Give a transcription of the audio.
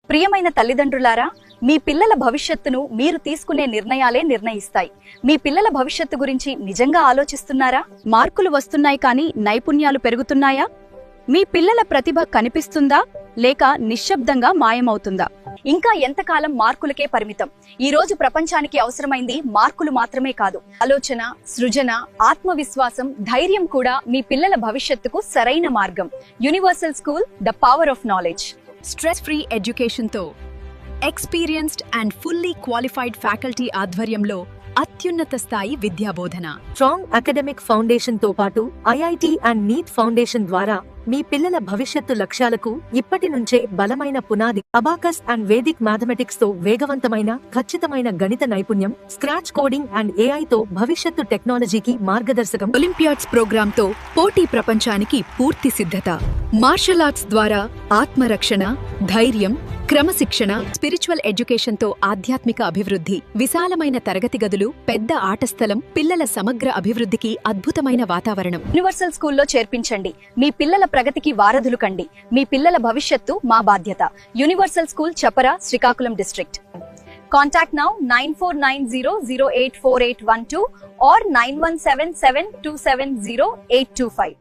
ప్రియమైన తల్లిదండ్రులారా, మీ పిల్లల భవిష్యత్తును మీరు తీసుకునే నిర్ణయాలే నిర్ణయిస్తాయి. మీ పిల్లల భవిష్యత్తు గురించి నిజంగా ఆలోచిస్తున్నారా? మార్కులు వస్తున్నాయి కానీ నైపుణ్యాలు పెరుగుతున్నాయా? మీ పిల్లల ప్రతిభ కనిపిస్తుందా లేక నిశ్శబ్దంగా మాయమవుతుందా? ఇంకా ఎంతకాలం మార్కులకే పరిమితం? ఈ రోజు ప్రపంచానికి అవసరమైంది మార్కులు మాత్రమే కాదు, ఆలోచన, సృజన, ఆత్మవిశ్వాసం, ధైర్యం కూడా మీ పిల్లల భవిష్యత్తుకు సరైన మార్గం. Universal school, the power of knowledge. Stress free education తో experienced and fully qualified faculty ఆధ్వర్యంలో అత్యున్నత స్థాయి విద్యాబోధన. స్ట్రాంగ్ అకాడమిక్ ఫౌండేషన్ తో పాటు ఐఐటి అండ్ నీట్ ఫౌండేషన్ ద్వారా మీ పిల్లల భవిష్యత్తు లక్ష్యాలకు ఇప్పటి నుంచే బలమైన పునాది. అబాకస్ అండ్ వేదిక్ మ్యాథమెటిక్స్ తో వేగవంతమైన, ఖచ్చితమైన గణిత నైపుణ్యం, స్క్రాచ్ కోడింగ్ అండ్ ఏఐ తో భవిష్యత్తు టెక్నాలజీకి మార్గదర్శకం. ఒలింపియాడ్స్ ప్రోగ్రామ్ తో పోటీ ప్రపంచానికి పూర్తి సిద్ధత. మార్షల్ ఆర్ట్స్ ద్వారా ఆత్మరక్షణ, ధైర్యం, క్రమశిక్షణ. స్పిరిచువల్ ఎడ్యుకేషన్ తో ఆధ్యాత్మిక అభివృద్ధి. విశాలమైన తరగతి గదులు, పెద్ద ఆట స్థలం, పిల్లల సమగ్ర అభివృద్ధికి అద్భుతమైన వాతావరణం. యూనివర్సల్ స్కూల్లో చేర్పించండి. మీ పిల్లల ప్రగతికి వారధులు కండి. మీ పిల్లల భవిష్యత్తు మా బాధ్యత. Universal school, Chapara, Srikakulam district. Contact now 9490084812 or 9177270825.